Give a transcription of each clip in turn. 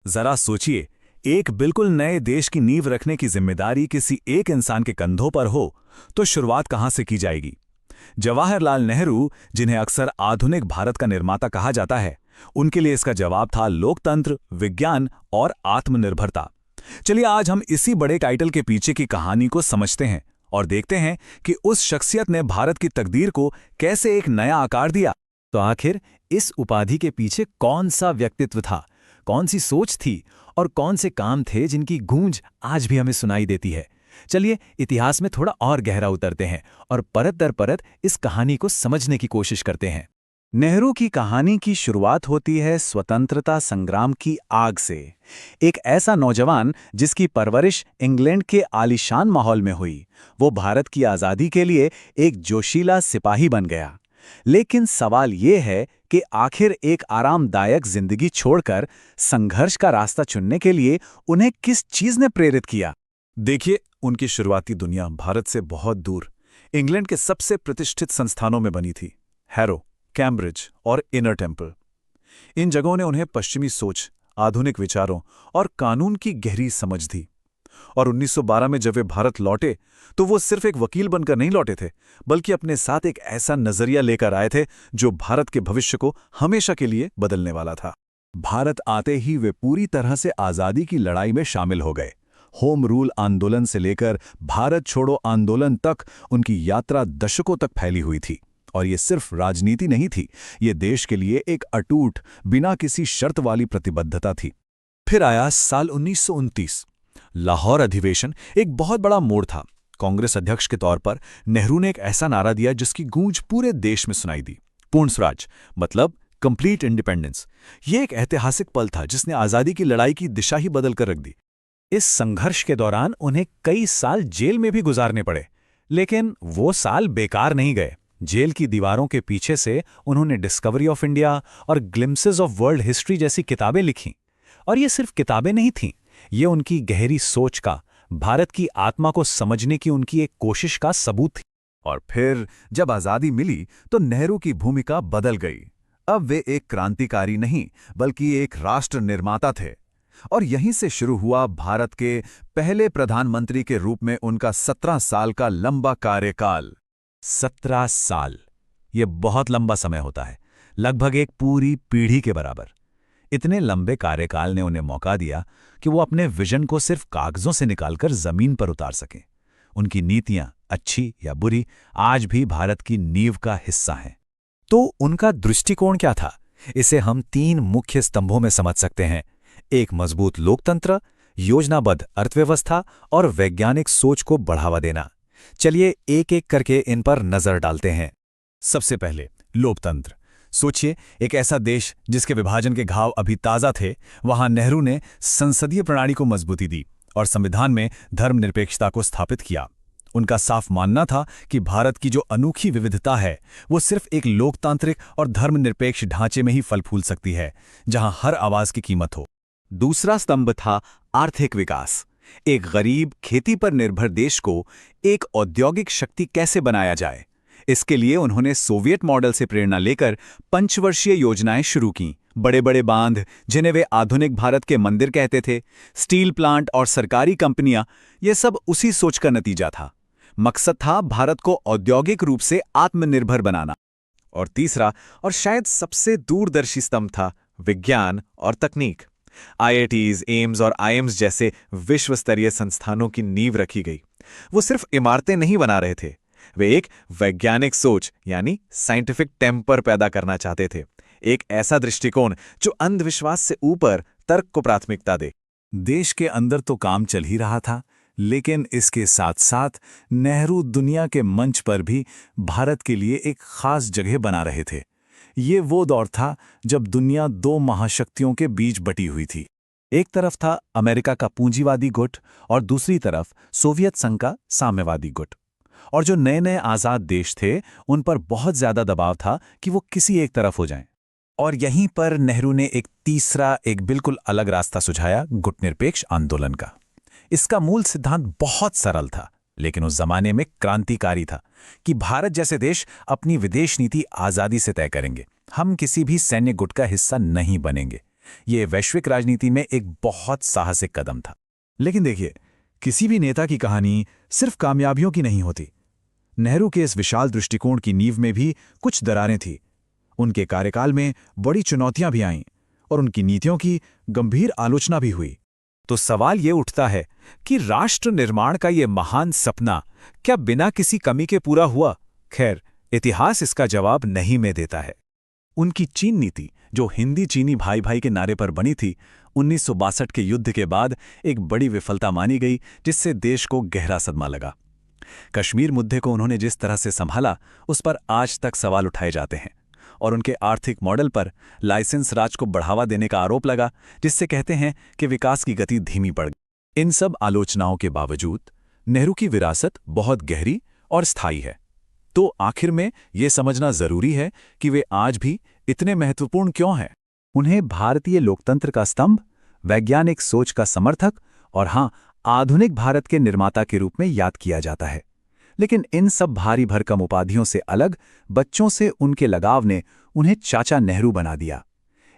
जरा सोचिए, एक बिल्कुल नए देश की नींव रखने की जिम्मेदारी किसी एक इंसान के कंधों पर हो तो शुरुआत कहां से की जाएगी। जवाहरलाल नेहरू, जिन्हें अक्सर आधुनिक भारत का निर्माता कहा जाता है, उनके लिए इसका जवाब था लोकतंत्र, विज्ञान और आत्मनिर्भरता। चलिए आज हम इसी बड़े टाइटल के पीछे की कहानी को समझते हैं और देखते हैं कि उस शख्सियत ने भारत की तकदीर को कैसे एक नया आकार दिया। तो आखिर इस उपाधि के पीछे कौन सा व्यक्तित्व था, कौन सी सोच थी और कौन से काम थे जिनकी गूंज आज भी हमें सुनाई देती है। चलिए इतिहास में थोड़ा और गहरा उतरते हैं और परत दर परत इस कहानी को समझने की कोशिश करते हैं। नेहरू की कहानी की शुरुआत होती है स्वतंत्रता संग्राम की आग से। एक ऐसा नौजवान जिसकी परवरिश इंग्लैंड के आलीशान माहौल में हुई, वो भारत की आज़ादी के लिए एक जोशीला सिपाही बन गया। लेकिन सवाल ये है कि आखिर एक आरामदायक जिंदगी छोड़कर संघर्ष का रास्ता चुनने के लिए उन्हें किस चीज ने प्रेरित किया। देखिए, उनकी शुरुआती दुनिया भारत से बहुत दूर इंग्लैंड के सबसे प्रतिष्ठित संस्थानों में बनी थी, हैरो, कैम्ब्रिज और इनर टेम्पल। इन जगहों ने उन्हें पश्चिमी सोच, आधुनिक विचारों और कानून की गहरी समझ दी। और 1912 में जब वे भारत लौटे तो वो सिर्फ एक वकील बनकर नहीं लौटे थे, बल्कि अपने साथ एक ऐसा नजरिया लेकर आए थे जो भारत के भविष्य को हमेशा के लिए बदलने वाला था। भारत आते ही वे पूरी तरह से आज़ादी की लड़ाई में शामिल हो गए। होम रूल आंदोलन से लेकर भारत छोड़ो आंदोलन तक उनकी यात्रा दशकों तक फैली हुई थी। और ये सिर्फ राजनीति नहीं थी, ये देश के लिए एक अटूट, बिना किसी शर्त वाली प्रतिबद्धता थी। फिर आया साल 1929। लाहौर अधिवेशन एक बहुत बड़ा मोड़ था। कांग्रेस अध्यक्ष के तौर पर नेहरू ने एक ऐसा नारा दिया जिसकी गूंज पूरे देश में सुनाई दी, पूर्ण स्वराज, मतलब कंप्लीट इंडिपेंडेंस। ये एक ऐतिहासिक पल था जिसने आज़ादी की लड़ाई की दिशा ही बदल कर रख दी। इस संघर्ष के दौरान उन्हें कई साल जेल में भी गुजारने पड़े, लेकिन वो साल बेकार नहीं गए। जेल की दीवारों के पीछे से उन्होंने डिस्कवरी ऑफ इंडिया और ग्लिम्सेस ऑफ वर्ल्ड हिस्ट्री जैसी किताबें लिखीं। और ये सिर्फ किताबें नहीं थीं, ये उनकी गहरी सोच का, भारत की आत्मा को समझने की उनकी एक कोशिश का सबूत थी। और फिर जब आज़ादी मिली तो नेहरू की भूमिका बदल गई। अब वे एक क्रांतिकारी नहीं बल्कि एक राष्ट्र निर्माता थे। और यहीं से शुरू हुआ भारत के पहले प्रधानमंत्री के रूप में उनका 17 साल का लंबा कार्यकाल। 17 साल, ये बहुत लंबा समय होता है, लगभग एक पूरी पीढ़ी के बराबर। इतने लंबे कार्यकाल ने उन्हें मौका दिया कि वो अपने विजन को सिर्फ कागजों से निकालकर जमीन पर उतार सकें। उनकी नीतियां, अच्छी या बुरी, आज भी भारत की नींव का हिस्सा हैं। तो उनका दृष्टिकोण क्या था? इसे हम 3 मुख्य स्तंभों में समझ सकते हैं: एक मजबूत लोकतंत्र, योजनाबद्ध अर्थव्यवस्था और वैज्ञानिक सोच को बढ़ावा देना। चलिए एक एक करके इन पर नजर डालते हैं। सबसे पहले लोकतंत्र। सोचिए, एक ऐसा देश जिसके विभाजन के घाव अभी ताज़ा थे, वहां नेहरू ने संसदीय प्रणाली को मजबूती दी और संविधान में धर्मनिरपेक्षता को स्थापित किया। उनका साफ मानना था कि भारत की जो अनोखी विविधता है वो सिर्फ एक लोकतांत्रिक और धर्मनिरपेक्ष ढांचे में ही फल फूल सकती है, जहां हर आवाज की कीमत हो। दूसरा स्तंभ था आर्थिक विकास। एक गरीब, खेती पर निर्भर देश को एक औद्योगिक शक्ति कैसे बनाया जाए, इसके लिए उन्होंने सोवियत मॉडल से प्रेरणा लेकर पंचवर्षीय योजनाएं शुरू कीं। बड़े बड़े बांध, जिन्हें वे आधुनिक भारत के मंदिर कहते थे, स्टील प्लांट और सरकारी कंपनियां, ये सब उसी सोच का नतीजा था। मकसद था भारत को औद्योगिक रूप से आत्मनिर्भर बनाना। और तीसरा और शायद सबसे दूरदर्शी स्तंभ था विज्ञान और तकनीक। आईआईटीज, एम्स और आईएम्स जैसे विश्व स्तरीय संस्थानों की नींव रखी गई। वो सिर्फ इमारतें नहीं बना रहे थे, वे एक वैज्ञानिक सोच यानी साइंटिफिक टेम्पर पैदा करना चाहते थे। एक ऐसा दृष्टिकोण जो अंधविश्वास से ऊपर तर्क को प्राथमिकता दे। देश के अंदर तो काम चल ही रहा था, लेकिन इसके साथ साथ नेहरू दुनिया के मंच पर भी भारत के लिए एक खास जगह बना रहे थे। ये वो दौर था जब दुनिया 2 महाशक्तियों के बीच बटी हुई थी। एक तरफ था अमेरिका का पूंजीवादी गुट और दूसरी तरफ सोवियत संघ का साम्यवादी गुट। और जो नए नए आज़ाद देश थे उन पर बहुत ज्यादा दबाव था कि वो किसी एक तरफ हो जाएं। और यहीं पर नेहरू ने एक तीसरा, एक बिल्कुल अलग रास्ता सुझाया, गुटनिरपेक्ष आंदोलन का। इसका मूल सिद्धांत बहुत सरल था, लेकिन उस जमाने में क्रांतिकारी था कि भारत जैसे देश अपनी विदेश नीति आज़ादी से तय करेंगे, हम किसी भी सैन्य गुट का हिस्सा नहीं बनेंगे। ये वैश्विक राजनीति में एक बहुत साहसिक कदम था। लेकिन देखिए, किसी भी नेता की कहानी सिर्फ कामयाबियों की नहीं होती। नेहरू के इस विशाल दृष्टिकोण की नींव में भी कुछ दरारें थीं। उनके कार्यकाल में बड़ी चुनौतियां भी आईं और उनकी नीतियों की गंभीर आलोचना भी हुई। तो सवाल ये उठता है कि राष्ट्र निर्माण का ये महान सपना क्या बिना किसी कमी के पूरा हुआ? खैर, इतिहास इसका जवाब नहीं में देता है। उनकी चीन नीति, जो हिंदी चीनी भाई भाई के नारे पर बनी थी, 1962 के युद्ध के बाद एक बड़ी विफलता मानी गई, जिससे देश को गहरा सदमा लगा। कश्मीर मुद्दे को उन्होंने जिस तरह से संभाला, उस पर आज तक सवाल उठाए जाते हैं और उनके आर्थिक मॉडल पर लाइसेंस राज को बढ़ावा देने का आरोप लगा, जिससे कहते हैं कि विकास की गति धीमी पड़ गई। इन सब आलोचनाओं के बावजूद नेहरू की विरासत बहुत गहरी और स्थायी है। तो आखिर में ये समझना जरूरी है कि वे आज भी इतने महत्वपूर्ण क्यों हैं। उन्हें भारतीय लोकतंत्र का स्तंभ, वैज्ञानिक सोच का समर्थक और हाँ, आधुनिक भारत के निर्माता के रूप में याद किया जाता है। लेकिन इन सब भारी भरकम उपाधियों से अलग बच्चों से उनके लगाव ने उन्हें चाचा नेहरू बना दिया।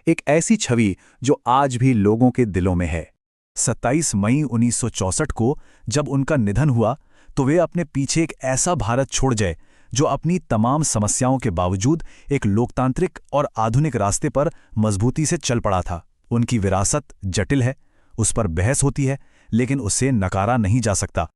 एक ऐसी छवि जो आज भी लोगों के दिलों में है। 27 मई 1964 को जब उनका निधन हुआ, तो वे अपने पीछे एक ऐसा भारत छोड़ गए जो अपनी तमाम समस्याओं के बावजूद एक लोकतांत्रिक और आधुनिक रास्ते पर मजबूती से चल पड़ा था। उनकी विरासत जटिल है, उस पर बहस होती है, लेकिन उसे नकारा नहीं जा सकता।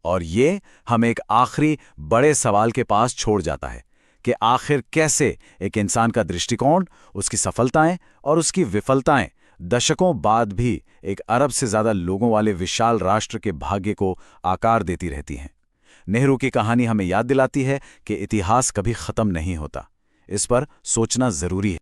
और ये हमें एक आखिरी बड़े सवाल के पास छोड़ जाता है कि आखिर कैसे एक इंसान का दृष्टिकोण, उसकी सफलताएं और उसकी विफलताएं दशकों बाद भी एक अरब से ज्यादा लोगों वाले विशाल राष्ट्र के भाग्य को आकार देती रहती हैं। नेहरू की कहानी हमें याद दिलाती है कि इतिहास कभी खत्म नहीं होता। इस पर सोचना जरूरी है।